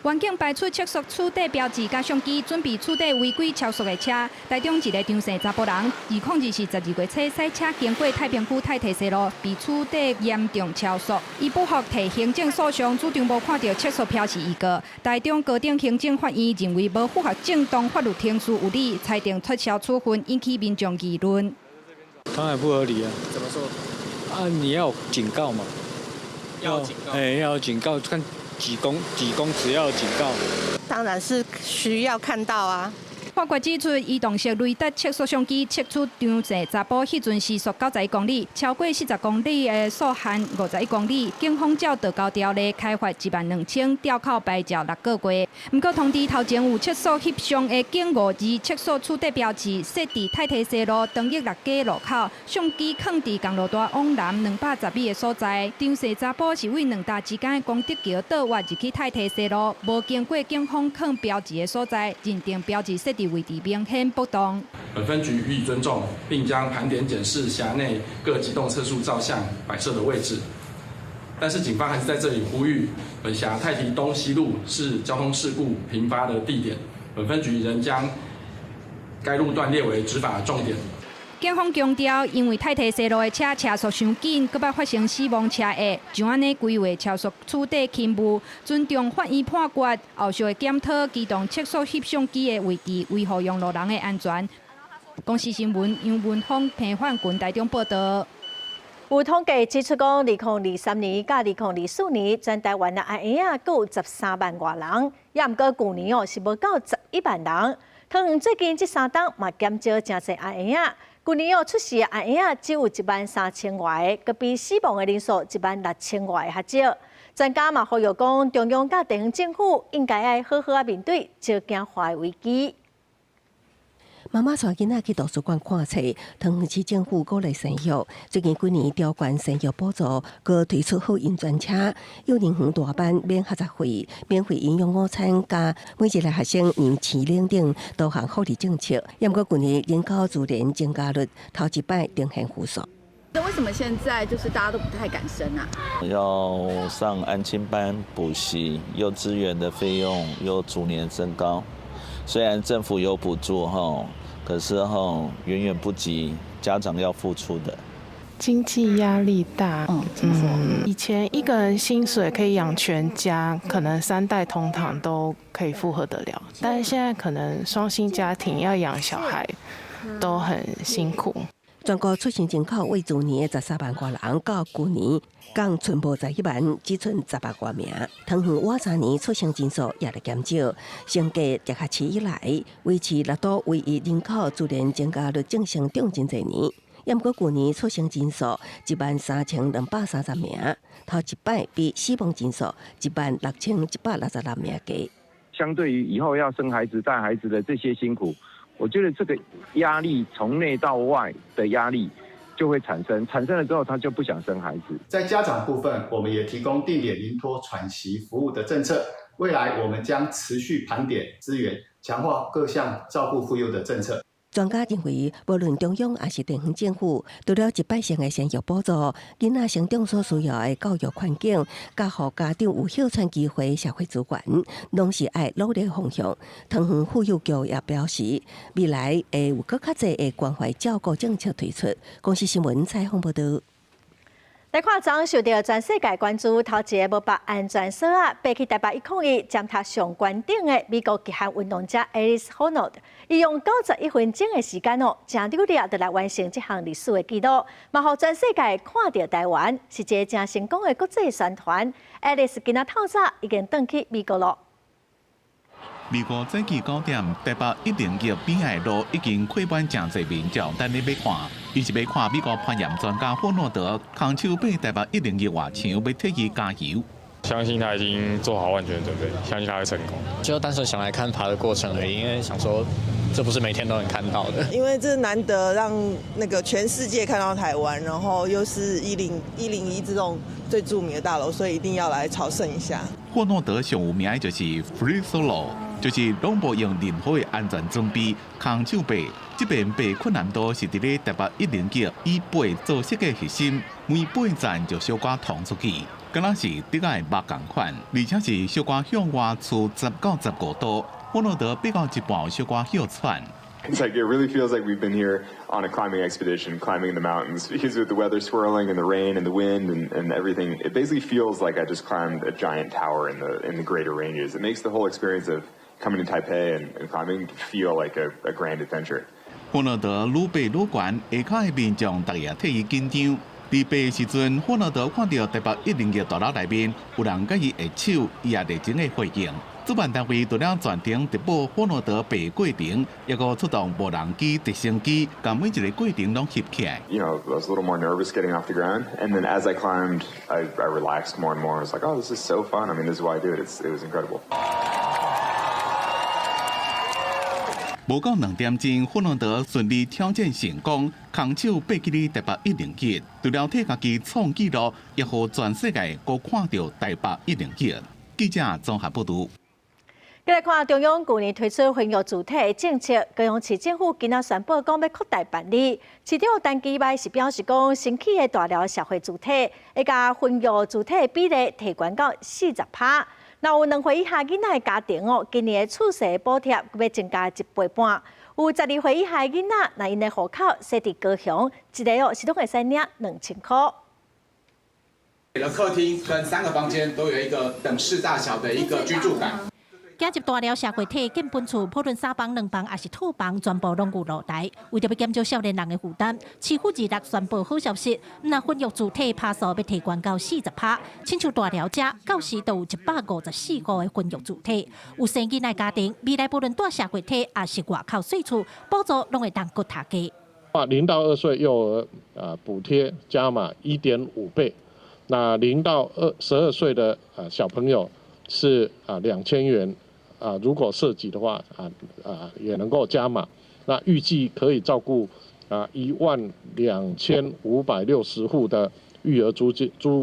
员警排出测速处底标志加相机，准备处理违规超速的车。台中一个张姓查甫人，2020是12月初驶车经过太平区太提西路，被处理严重超速。伊不服提行政诉讼，主张无看到测速标示遗告。台中高等行政法院认为无符合正当法律程序有理，裁定撤销处分，引起民众议论。当然不合理啊！怎么说？啊，你要有警告嘛？要警告。要有警告，看。几公尺要有警告，当然是需要看到啊。法官指出，移动式雷达测速相机测出张姓查甫迄阵时速91公里，超过40公里的速限51公里。警方照道交条例开罚12000，吊扣牌照6个月。不过通知头前有测速翕相的警务及测速处地标志设伫太体西路长益6街路口，相机放伫公路大往南210米的所在。张姓查甫是为2大之间的公德桥倒滑入去太体西路，无经过警方放标志的所在，认定标志设伫位置明显不当。本分局予以尊重，并将盘点检视辖内各机动测速照相摆设的位置。但是警方还是在这里呼吁，本辖太提东西路是交通事故频发的地点，本分局仍将该路段列为执法重点。警方强调，因为太体西路的车速伤紧，搁要发生死亡车祸，就安尼规划超速处理勤务，尊重法院判决，后续会检讨机动测速翕相机的位置，维护用路人的安全。公视新闻杨文峰、彭焕群台中报道。有统计指出，讲2023年甲2024年，全台湾的阿婴仔各有13万外人，也毋过去年是无到11万人。桃园最近这3档嘛减少真侪阿婴仔。去年出事的阿婴仔只有13000外个，比死亡的人数16000外还少。专家嘛呼吁讲，中央甲地方政府应该要好好面对少子化的危机。妈妈带囡仔去图书馆看册，桃园市政府鼓励生育。最近几年调悬生育补助，佮推出好运专车，幼儿园大班免学杂费、免费营养午餐，加每一个学生年饲领等多项福利政策。也不过去年人口自然增加率头一摆呈现负数。那为什么现在就是大家都不太敢生啊？要上安亲班补习，幼稚园的费用又逐年增高。虽然政府有补助可是远远不及家长要付出的。经济压力大，以前一个人薪水可以养全家，可能3代同堂都可以负荷得了，但是现在可能双薪家庭要养小孩都很辛苦。全国出生人口为去年13万多人，到去年降剩无11万，只剩10万多名。桃园晚3年出生人数也在减少，相继1学期以来，维持6都唯一人口自然增加率正成长真侪年。也不过去年出生人数13230名，头一摆比死亡人数16166名低。相对于以后要生孩子、带孩子的这些辛苦，我觉得这个压力从内到外的压力就会产生了之后，他就不想生孩子。在家长部分，我们也提供定点临托喘息服务的政策，未来我们将持续盘点资源，强化各项照顾妇幼的政策。专家认为，无论中央还是地方政府，除了100%的生育补助，囡仔成长所需要的教育环境，甲予家长有休喘机会社会资源，拢是爱努力的方向。桃园妇幼局也表示，未来会有更较侪的关怀照顾政策推出。公视新闻采访报道。来看昨受到全世界关注，头一个无绑安全绳啊，爬去台北101占他上关顶的美国极限运动者 Alex Honnold， 伊用91分钟的时间真努力就来完成这项历史的纪录，嘛互全世界看到台湾是一个真成功的国际宣传。Alex 今仔透早已经转去美国了。美国早起9点，台北101边海路已经挤满真侪民众等你要看，伊是要看美国攀岩专家霍诺德空手爬台北101外墙，要替伊加油。相信他已经做好万全的准备，相信他会成功。就单纯想来看爬的过程而已，因为想说这不是每天都能看到的。因为这难得让那个全世界看到台湾，然后又是101这种最著名的大楼，所以一定要来朝圣一下。霍诺德上有名的就是 Free Solo， 就是拢无用任何的安全装备，空手爬。这边爬困难度是伫咧台北101以爬做设计核心，每爬站就小可通出去。敢若是底下的肉同款，而且是小可向外出10到15度。霍诺德比较一半小可哮喘。It's like it really feels like we've been here on a climbing expedition, climbing the mountains. Because with the weather swirling and the rain and the wind and everything, it basically feels like I just climbed a giant tower in the greater ranges. It makes the whole experience of coming to Taipei and climbing feel like a grand adventure. 霍诺德愈爬愈悬，下骹的民众大家替伊紧张。伫白时阵，霍纳德看到台北101大楼内面有人甲伊握手，伊也热情的回应。主办单位除了全程直播霍纳德白过程，也个出动无人机、直升机，将每一个过程拢翕起来。You know, I was a little more nervous getting off the ground, and then as I climbed, I relaxed more and more. I was like, oh, this is so fun. I mean, this is why I do it. It was incredible. 无到2点钟，霍纳德顺利挑战成功，空手爬起哩台北101。除了替家己创纪录，也互全世界都看到台北101。记者综合报道。再来看中央去年推出婚育主体的政策，高雄市政府今仔宣布讲要扩大办理。市长陈其迈是表示讲，新起的大寮社会主体会将婚育主体的比例提高到40%。那有2岁以下囡仔的家庭哦，今年的厝税补贴要增加1倍半。有12岁以下的囡仔，那因的户口设伫高雄，一个哦是都会使领2000块。给了客厅跟3个房间都有一个等式大小的一个居住感。加入大寮社会体建本厝，不论3房、2房还是套房，全部拢有露台。为着要减少少年人的负担，市府2日宣布好消息，那婚育主体趴数要提高到40%。亲像大寮遮，到时都有154户的婚育主体。有生囡仔家庭，未来不论住社会体还是外口税厝，补助拢会当搁塔加。0到2岁幼儿补贴加码1.5倍，那0到12岁的小朋友是2000元。如果涉及的话，也能够加码。那预计可以照顾12560户的育儿租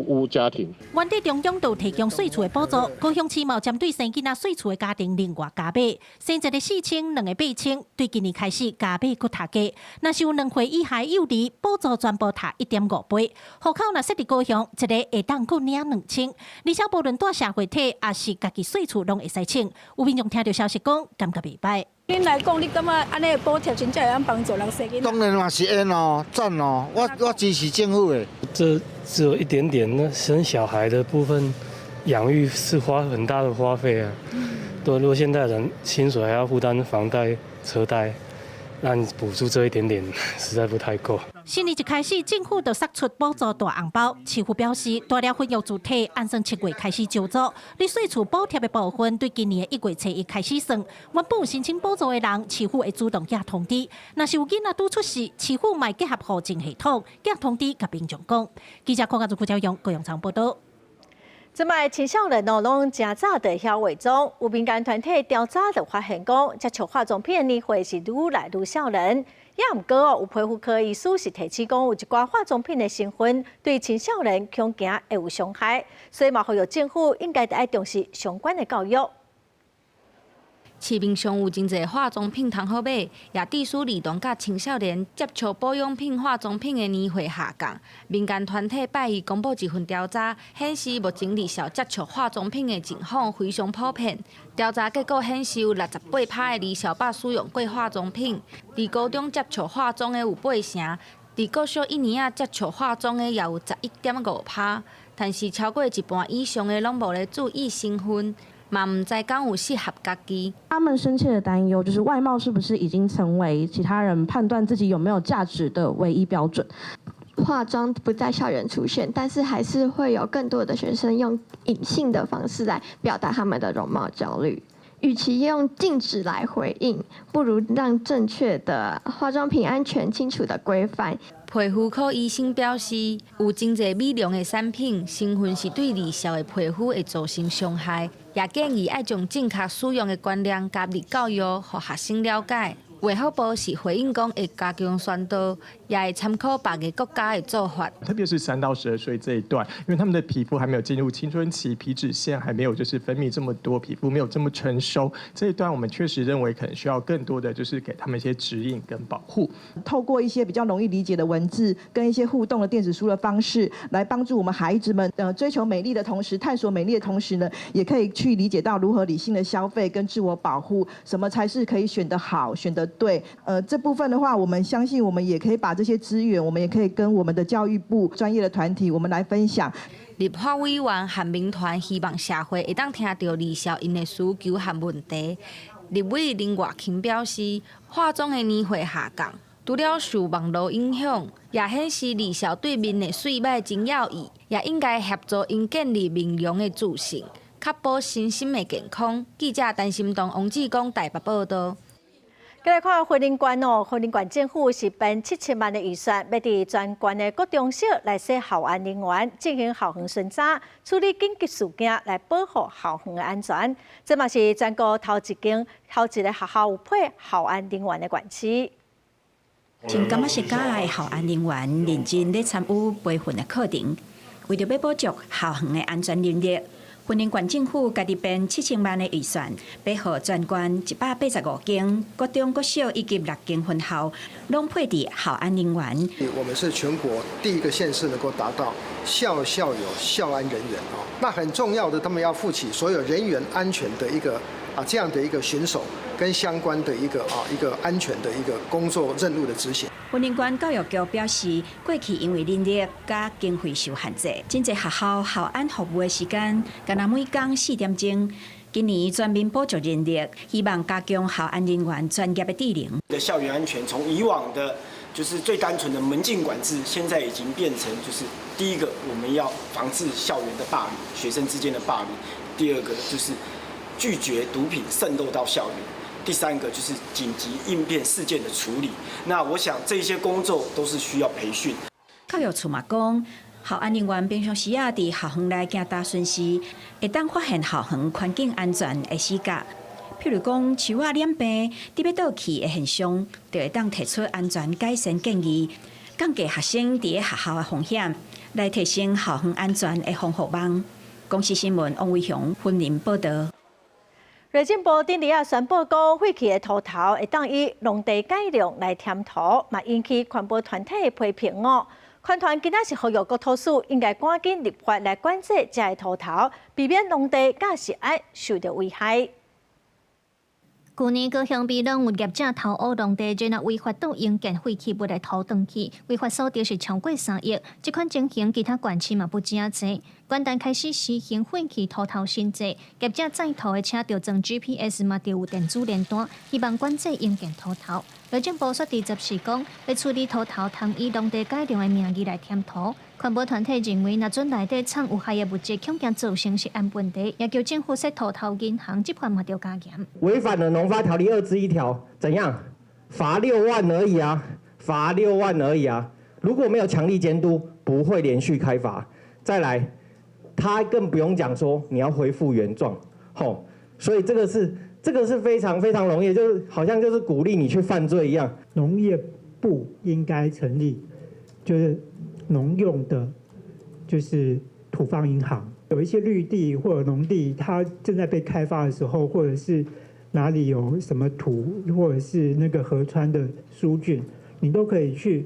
屋家庭。原地中央都提供税厝的补助，高雄市嘛针对生囡仔税厝的家庭另外加码，生一个4000，2个8000，对今年开始加码搁塔加。若是有2岁以下幼儿，补助全部塔1.5倍。户口若设伫高雄，一个会当搁领2000，而且无论住社会体，也是家己税厝拢会使请。有民众听到消息讲，感觉袂歹。恁来讲，你感觉安尼补贴真正会帮助人生囡仔？当然嘛是恩哦，赞哦，我支持政府的。这只有一点点，那生小孩的部分，养育是花很大的花费啊。对，如果现在人薪水还要负担房贷、车贷，那你补助这一点点实在不太够。新年一开始，政府就释出补助大红包。市府表示，大寮婚育主体按算7月开始招租，你税厝补贴的部分，对今年的1月初1开始算。原本有申请补助的人，市府会主动寄通知。若是有囡仔拄出事，市府嘛结合户政系统，寄通知甲民众讲。记者看下朱朝阳高雄场报道。即卖青少年哦，拢真早就晓化妆。有民间团体调查就发现讲，接触化妆品的年岁是愈来愈少人。也毋过哦，有皮肤科医师是提醒讲，有一寡化妆品的成分对青少年恐惊会有伤害，所以嘛，呼吁政府应该爱重视相关的教育。市面上有真侪化妆品通好买，也致使儿童甲青少年接触保养品、化妆品的年岁下降。民间团体拜二公布一份调查，显示目前儿少接触化妆品的情况非常普遍。调查结果显示，有68%的儿少捌使用过化妆品，伫高中接触化妆的有8成，伫国小1年啊接触化妆的也有11.5%，但是超过一半以上的拢无咧注意成分。嘛唔知讲有适合家己。他们深切的担忧就是外貌是不是已经成为其他人判断自己有没有价值的唯一标准。化妆不在校园出现，但是还是会有更多的学生用隐性的方式来表达他们的容貌焦虑。与其用禁止来回应，不如让正确的化妆品安全清楚的规范。皮肤科医生表示，有真侪美容的产品成分是对儿少的皮肤会造成伤害，也建议爱将正确使用的观念加入教育，让学生了解。卫福部是回应讲会加强宣导，也会参考别个国家的做法。特别是3到12岁这一段，因为他们的皮肤还没有进入青春期，皮脂腺还没有就是分泌这么多，皮肤没有这么成熟，这一段我们确实认为可能需要更多的就是给他们一些指引跟保护。透过一些比较容易理解的文字跟一些互动的电子书的方式，来帮助我们孩子们追求美丽的同时，探索美丽的同时呢，也可以去理解到如何理性的消费跟自我保护，什么才是可以选得好、选得对。这部分的话，我们相信我们也可以把这些资源，我们也可以跟我们的教育部专业的团体，我们来分享。立法委员韩民团希望社会会当听到儿少因的需求和问题。立委林岳钦表示，化妆的年岁下降，除了受网络影响，也显示二校对面的水脉真要义，也应该协助因建立明良的自信，确保身心的健康。记者陈心东、王志光台北报道。再来看婚姻馆哦，婚姻馆政府是编7000万的预算，要伫全馆的各中小来设校安人员，进行校园巡查，处理紧急事件，来保护校园的安全。这嘛是全国头一个学校有配校安人员的馆区。真感谢社界的校安人员认真咧参与培训的课程，为着要保障校园的安全能力。婚姻馆政府家己编7000万的预算，要予全馆185间各中各小以及6间分校，拢配置校安人员。我们是全国第一个县市能够达到校有校安人员哦，那很重要的，他们要负起所有人员安全的一个这样的一个巡守跟相关的一个安全的一个工作任务的执行。婚姻馆教育局表示，过去因为人力加经费受限制，真侪学校校安服务的时间，干那每工4点钟。今年全面补足人力，希望加强校安人员专业的技能。的校园安全从以往的就是最单纯的门禁管制，现在已经变成就是第一个我们要防治校园的霸凌，学生之间的霸凌；第二个就是拒绝毒品渗透到校园。第3个就是紧急应变事件的处理。那我想这些工作都是需要培训。教育处嘛讲，校安人员平常时啊，伫校园内行大巡视，会当发现校园环境安全的死角。譬如讲，树仔染病、伫要倒去的现象，就会当提出安全改善建议，降低学生伫学校的风险，来提升校园安全的防护网。公视新闻王伟雄婚姻报道。内政部顶日宣布讲，废弃的土头会当以农地改良来填土，嘛引起环保团体的批评哦。环团今仔是呼吁各土司应该赶紧立法来管制这些土头，避免农地甲食安受到危害。去年高雄美浓有业者偷挖农地，然后违法倒用建废弃物来投转去，违法所得是超过3亿。这款情形其他县市嘛不止啊多。关单开始实行废弃土头申制，业者载土的车着装 GPS 嘛，着有电子联单，希望管制用建土头。内政部说第14讲，要处理土头，通以农地改良的名义来填土。环保团体认为，若准内底藏有害的物质，恐惊造成食安问题，也叫政府设土头银行，这款嘛要加严。违反了农发条例2之1条，怎样？罚6万而已啊，罚6万而已啊！如果没有强力监督，不会连续开罚。再来，他更不用讲说你要恢复原状，吼，所以这个是非常非常容易，就是好像就是鼓励你去犯罪一样。农业部应该成立，就是农用的，就是土方银行。有一些绿地或者农地，它正在被开发的时候，或者是哪里有什么土，或者是那个河川的疏浚，你都可以去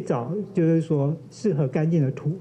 找，就是说适合干净的土。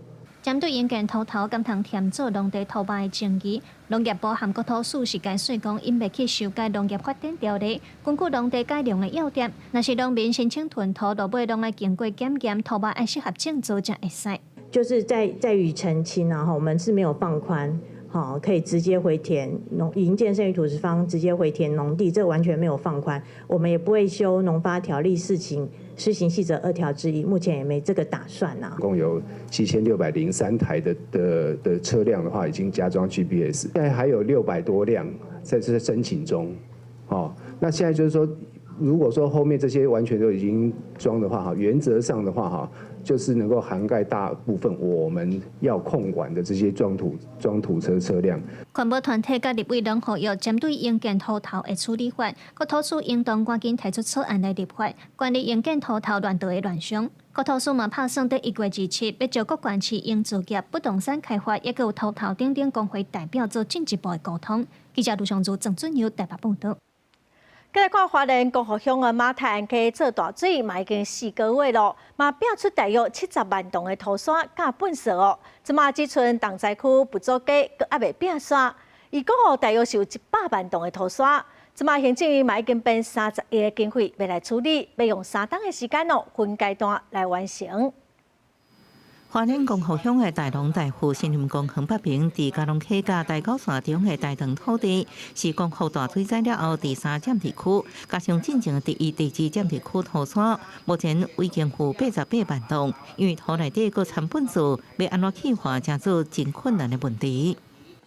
针对用建土头甘通填做农地土坝的争议，农业部和国土署是解释讲，因未去修改农业发展条例，根据农地改良的要点，若是农民申请囤土，落尾拢要经过检验，土坝要适合种植才会使。就是在于澄清啊，我们是没有放宽，好，可以直接回填营建剩余土地方直接回填农地，这完全没有放宽。我们也不会修农发条例施行细则2条之1，目前也没这个打算啊。共有7603台的车辆的话，已经加装 GPS， 现在还有600多辆在申请中。哦，那现在就是说，如果说后面这些完全都已经装的话，哈，原则上的话，哈，就是能够涵盖大部分我们要控管的这些装土车辆。环保团体甲立委拢呼吁，针对用建土头的处理法，国土署应当赶紧提出草案来立法，管理用建土头乱倒的乱象。国土署嘛拍算在1月27日，要招各县市营造业、不动产开发，也有土头等等工会代表做进一步的沟通。记者卢尚珠、郑准佑台北报道。再来看花莲国河乡的马太安溪做大水，嘛已经4个月了，嘛变出大约70万吨的土沙甲粪扫哦。即马只剩东西区不足价，阁还未变沙。伊讲哦，大约是有100万吨的土沙。即马行政院嘛已经编30亿的经费要来处理，要用3天的时间哦，分阶段来完成。花莲公河乡的大龙大湖新兴公园北边，伫嘉隆溪甲大高山中的大塘土地，是公河大水灾了后第3占地区，加上进前第1、第2占地区土山，目前已经有88万栋，因为土内底佫掺粪素，要安怎气化，真做真困难的问题。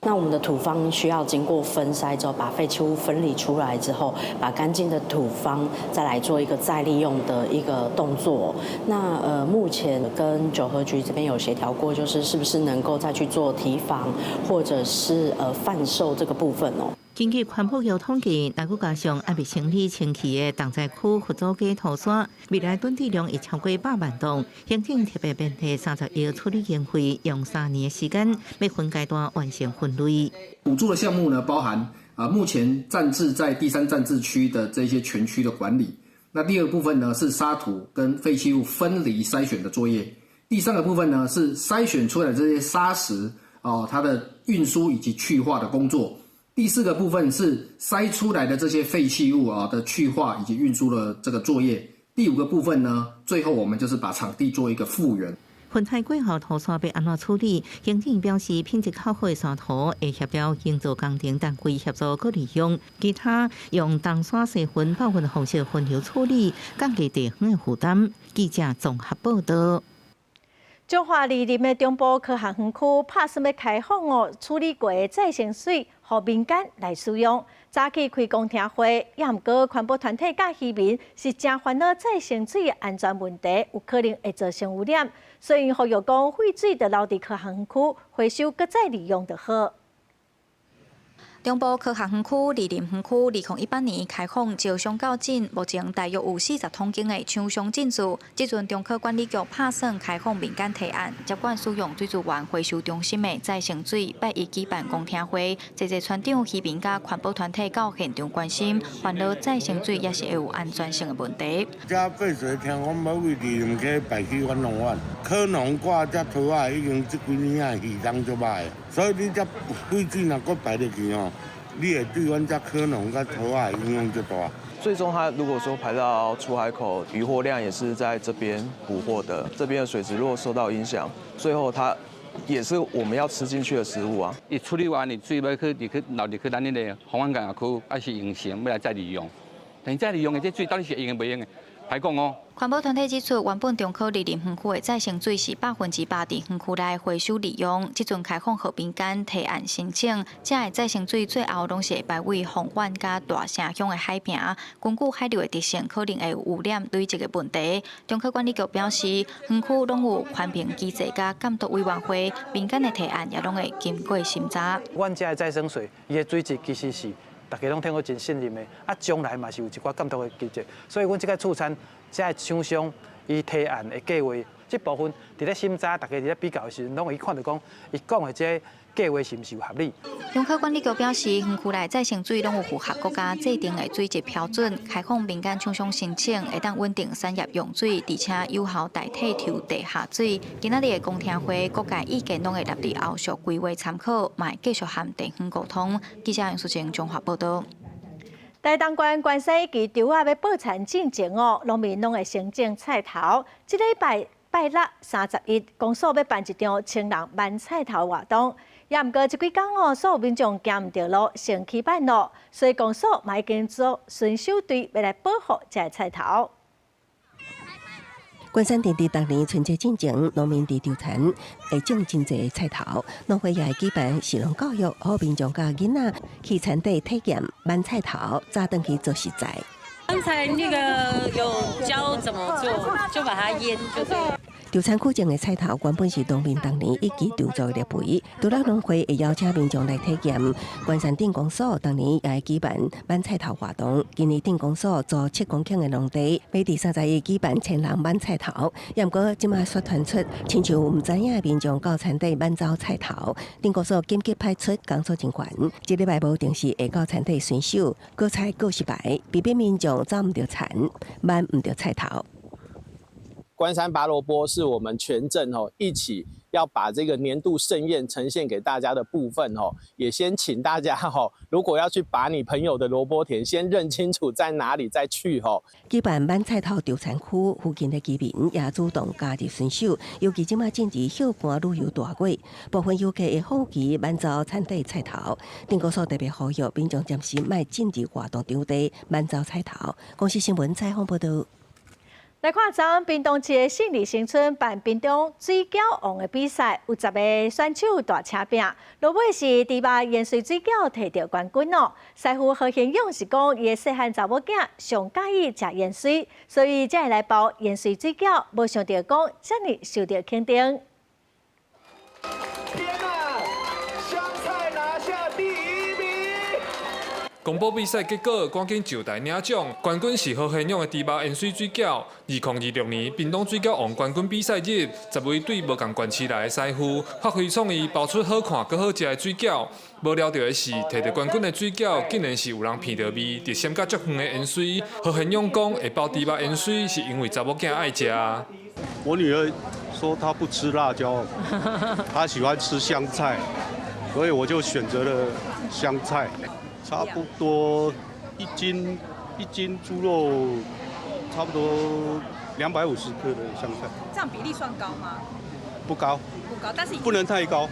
那我们的土方需要经过分筛之后，把废弃物分离出来之后，把干净的土方再来做一个再利用的一个动作。那目前跟九合局这边有协调过，就是是不是能够再去做提防，或者是贩售这个部分哦。根据环保局统计，若佮加上还未清理清气的重灾区佛祖街土山，未来囤积量会超过100万吨。行政特别编提30亿处理经费，用3年的时间，要分阶段完成分类。补助的项目呢，包含目前暂置在第3暂置区的这些全区的管理。那第2个部分呢，是沙土跟废弃物分离筛选的作业。第3个部分呢，是筛选出来的这些砂石它的运输以及去化的工作。第4个部分是筛出来的这些废弃物的去化以及运输的这个作业。第5个部分呢，最后我们就是把场地做一个复原。分拆过后土山要安怎处理？行政表示，品质较好的山土会协调建造工程单位协助佮利用，其他用重山细分爆粉方式分流处理，降低地方的负担。记者综合报道。中华梨林的中部科学园区打算要开放处理过的再生水，予民间来使用。早起开公听会，也毋过环保团体甲渔民是真烦恼再生水的安全问题，有可能会造成污染，所以呼吁讲废水就留伫科学园区回收，搁再利用就好。中部科学园区梨林园区2018年开放招商到诊，目前大约有40桶斤的厂商进驻。即阵中科管理局拍算开放民间提案，接管使用水资源回收中心的再生水，8月举办公听会，侪船长、渔民甲环保团体到现场关心，烦恼再生水也是会有安全性的问题。这废水听讲要为梨林溪排去远农湾，可能挂这土啊已经这几年啊鱼缸就歹，所以你这废水若搁排入去你也对阮这可能跟土海影响就大。最终，它如果说排到出海口，渔获量也是在这边捕获的，这边的水质如果受到影响，最后它也是我们要吃进去的食物啊。伊处理完，你水要去流入去咱个红湾港区，还是用成要来再利用？但是再利用的这水到底是会用袂用的？歹讲哦。环保团体指出，原本中科梨林园区的再生水是8%伫园区内回收利用，即阵开放予民间提案申请，这的再生水最后拢是会排位红湾甲大城乡的海平。根据海流的特性，可能会有污染累积的问题。中科管理局表示，园区拢有环评机制甲监督委员会，民间的提案也拢会经过审查。阮这的再生水，伊的水质其实是大家拢听过真信任的，将来嘛是有一寡监督的机制，所以阮这个促产。这厂商伊提案的计划，这部分伫咧审查，大家伫咧比较的时候，拢会看到讲，伊讲的这计划是毋是有合理？中科管理局表示，园区内再生水拢有符合国家制定的水质标准，开放民间厂商申请，会当稳定产业用水，而且有效代替抽地下水。今仔日的公听会，各界意见拢会纳入后续规划参考，嘛会继续和地方沟通。记者杨淑晴综合报道。台东县关西期稻仔要报产进前农民拢会先种菜头。这礼拜六31，公所要办一场青人挽菜头活动。也毋过这几天所有民众行唔到路，先去办路，所以公所嘛已经做巡守队要来保护这菜头。关山电逐年春节进前，农民伫稻田会种真侪菜头，农会也会举办食农教育，互民众甲囡仔去田地体验挽菜头，早登去做实在。刚才那个有教怎么做，就把它腌就对了。稻田区种的菜头原本是农民当年一己稻作的肥，稻乐农会会邀请民众来体验。关山镇公所当年也会举办挽菜头活动，今年镇公所租7公顷的农地，要伫31举办青人挽菜头。也毋过即马宣传出，亲像毋知影的民众到田地挽走菜头，镇公所紧急派出工作人员，一礼拜无定时会到田地巡守，各采各失败，避免民众走毋着田，挽毋着菜头。关山拔萝卜是我们全镇一起要把这个年度盛宴呈现给大家的部分也先请大家如果要去拔你朋友的萝卜田，先认清楚在哪里再去举办满菜头潮产区附近的居民也主动加入遵守，尤其即马正值休寒旅游大季，部分游客会好奇满早产地菜头。电工所特别呼吁民众暂时莫进入活动场地满早菜头。公司新闻采访报道。来看昨屏东市的胜利新村办屏东水饺王的比赛，有10个选手大车拼，落尾是猪肉盐水水饺摕到冠军哦。师傅何贤勇是讲，伊的细汉查某囝上喜意食盐水，所以才会来包盐水水饺，无想到讲遮尔受到肯定。天啊！香菜拿下第1名。公布比赛结果，赶紧就台领奖，冠军是何贤勇的猪肉盐水水饺。2026年屏东水饺王冠军比赛日，10位对无同县市来的师傅发挥创意，包出好看佮好食的水饺。无料到的是，摕到冠军的水饺，竟然是有人闻到味，直闪甲足远的盐水。何贤勇讲，会包猪肉盐水，是因为查某囝爱食。我女儿说她不吃辣椒，她喜欢吃香菜，所以我就选择了香菜。差不多一斤猪肉，差不多250克的香菜。这样比例算高吗？不高，但是不能太高。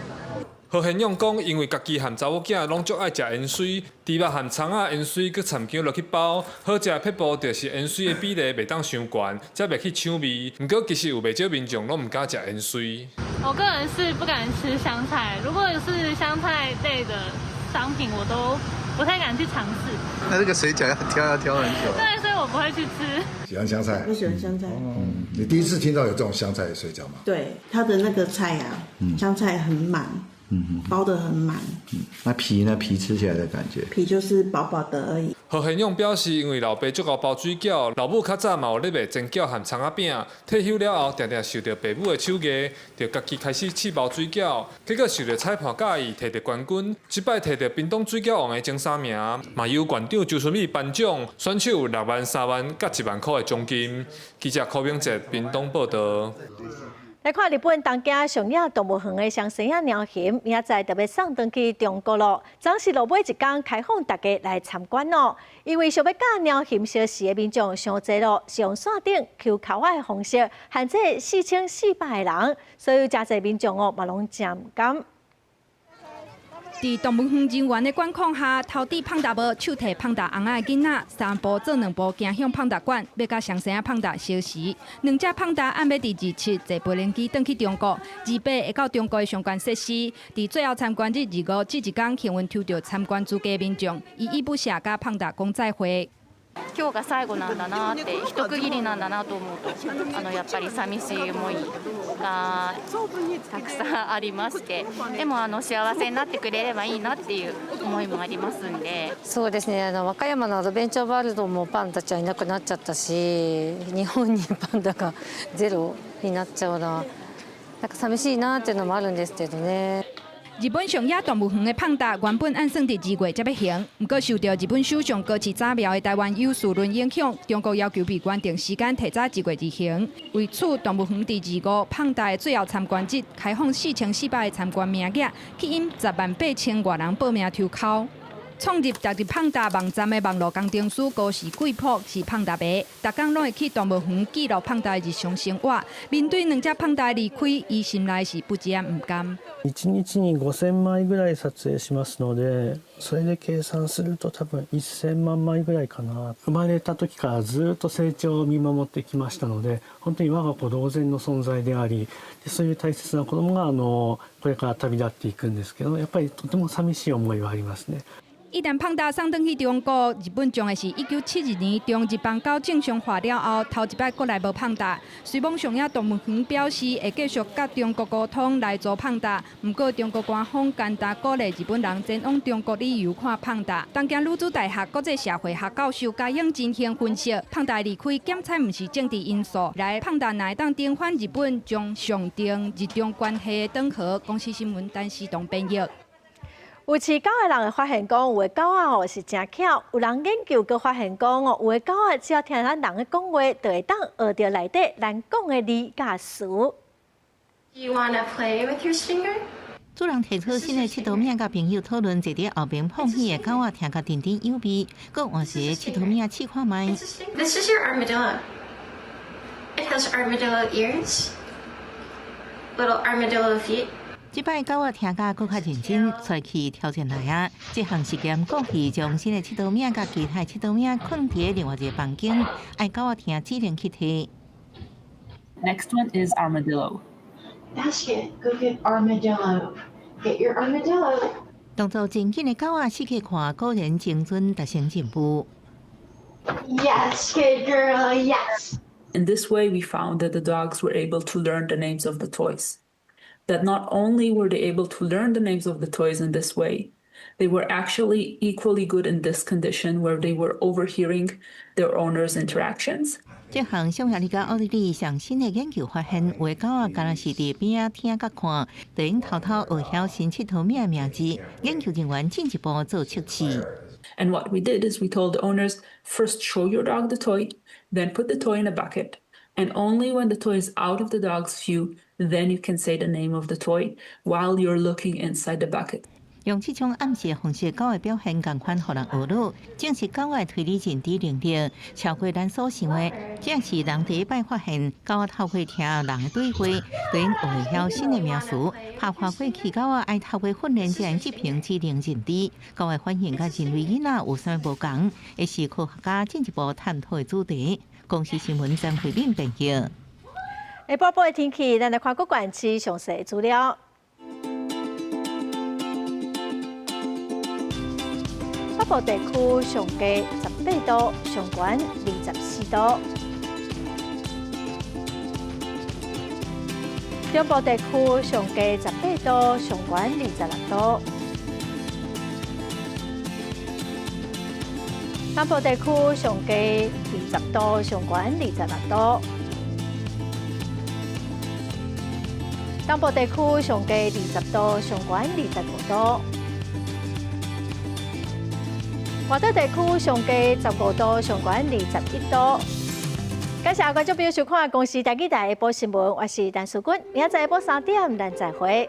何贤勇讲，因为家己和查某囝拢足爱食盐水，猪肉和葱仔盐水佮掺姜落去包，好食的撇步就是盐水的比例袂当伤悬，才袂去抢味。不过其实有袂少民众拢唔敢食盐水。我个人是不敢吃香菜，如果是香菜类的商品，我都不太敢去尝试。那这个水饺要挑很久。对，所以我不会去吃。喜欢香菜？不喜欢香菜。你第一次听到有这种香菜的水饺吗？对，它的那个菜啊，香菜很满。包得很满。那皮呢？皮吃起来的感觉？皮就是薄薄的而已。何贤勇表示，因为老爸足够包水饺，老母较早嘛有咧卖蒸饺和葱仔饼，退休了后常常受到爸母的手艺，就家己开始试包水饺，结果受到裁判介意，摕到冠军。这摆摕到屏东水饺王的前3名，嘛由县长周春米颁奖，选手有6万、3万、甲1万块的奖金。记者柯明哲，屏东报道。来看日本东京上野动物园的双生仔鸟熊，明仔载特别送回去中国咯。昨是落尾一天开放大家来参观咯。因为想要甲鸟熊相识的民众伤济咯，是用线顶 Q 口的方式限制4400个人，所以真济民众嘛拢真唔敢。伫动物园人员的管控下，头底胖达无手摕胖达翁仔的囡仔，3步做2步行向胖达馆，要甲上生仔胖达相识。2只胖达暗要伫27坐飞轮机转去中国，28会到中国的相关设施。伫最后参观日25这一天，幸运抽到参观资格的民众，依依不捨甲胖达講再會。今日が最後なんだなって、一区切りなんだなと思うと、やっぱり寂しい思いがたくさんありまして、でも幸せになってくれればいいなっていう思いもありますんで。そうですね。和歌山のアドベンチャーワールドもパンダちゃんいなくなっちゃったし、日本にパンダがゼロになっちゃうのはなんか寂しいなっていうのもあるんですけどね。日本上野动物园的胖达原本按算伫2月才要行，不过受到日本首相高市早苗的台湾有事论影响，中国要求闭园定时间提早1月2行。为此，动物园伫25胖达的最后参观日开放4400个参观名额，吸引108000外人报名抽考。创立踏入胖达网站的网络工程师高氏贵朴是胖达爸，逐工拢会去动物园记录胖达的日常生活。面对2只胖达的离开，伊心内是不知唔甘。1日に5000枚ぐらい撮影しますので、それで計算すると多分1000万枚ぐらいかな。生まれた時からずっと成長を見守ってきましたので、本当に我が子同然の存在であり、そういう大切な子供がこれから旅立っていくんですけど、やっぱりとても寂しい思いはありますね。一旦胖达送转去中国，日本将会是1972年中日邦交正常化了后，头一摆过来无胖达。虽望上野动物园表示会继续甲中国沟通来做胖达，不过中国官方简单鼓励日本人前往中国旅游看胖达。东京女子大学国际社会学教授嘉永真兴分析，胖达离开检采不是政治因素，来胖达乃会当重返日本，将上定日中关系的长河。公司新闻陈时东编译。有饲狗的人会发现讲，有的狗仔是真巧。有人研究佮发现讲有的狗仔只要听咱人的讲话，就会当学到内底咱讲的字甲词。You wanna play with your stinger? 主人提出新的佚佗名，甲朋友讨论，坐伫后边放屁的狗仔听甲甜甜有味，佮换些佚佗名试看卖。This is your armadillo. It has armadillo ears, little armadillo feet. 即摆狗仔听甲搁较认真，出去挑战来啊！这项实验故意将新的佚佗名甲其他佚佗名困伫另外一个房间，爱狗仔听指令去摕。Next one is armadillo. Basket, go get armadillo. Get your armadillo. 动作真紧的狗仔试去看，果然精准达成任务。Yes, good girl. Yes. In this way, we found that the dogs were able to learn the names of the toys. That not only were they able to learn the names of the toys in this way, they were actually equally good in this condition where they were overhearing their owners' interactions. 这项上下里甲奥地利上新的研究发现，有的狗仔敢若是伫边仔听甲看，就用偷偷学晓新佚佗名的名字。研究人员进一步做测试。And what we did is we told the owners, first show your dog the toy, then put the toy in a bucket. And only when the toy is out of the dog's view, then you can say the name of the toy while you're looking inside the bucket. 用这种暗示的方式，狗的表现共款，互人学到，正是狗的推理认知能力超过咱所想的。这是人第一摆发现，狗仔透过听人的对话，就用学晓新的名词。拍破过去，狗仔爱透过训练这样执行指令认知。狗的反应甲人类囡仔有啥无同，也是科学家进一步探讨的主题。公视新闻张慧敏编辑。下晡报的天气，咱来看各县市详细资料。北部地区上低18度，上悬24度；中部地区上低18度，上悬26度；南部地区上低20度，上悬26度；东部地区上低20度，上悬25度。华东地区上低15度，上悬21度。感谢观众朋友收看《公视台语台下晡新闻》，我是陈淑君，明仔载下晡3点，咱再会。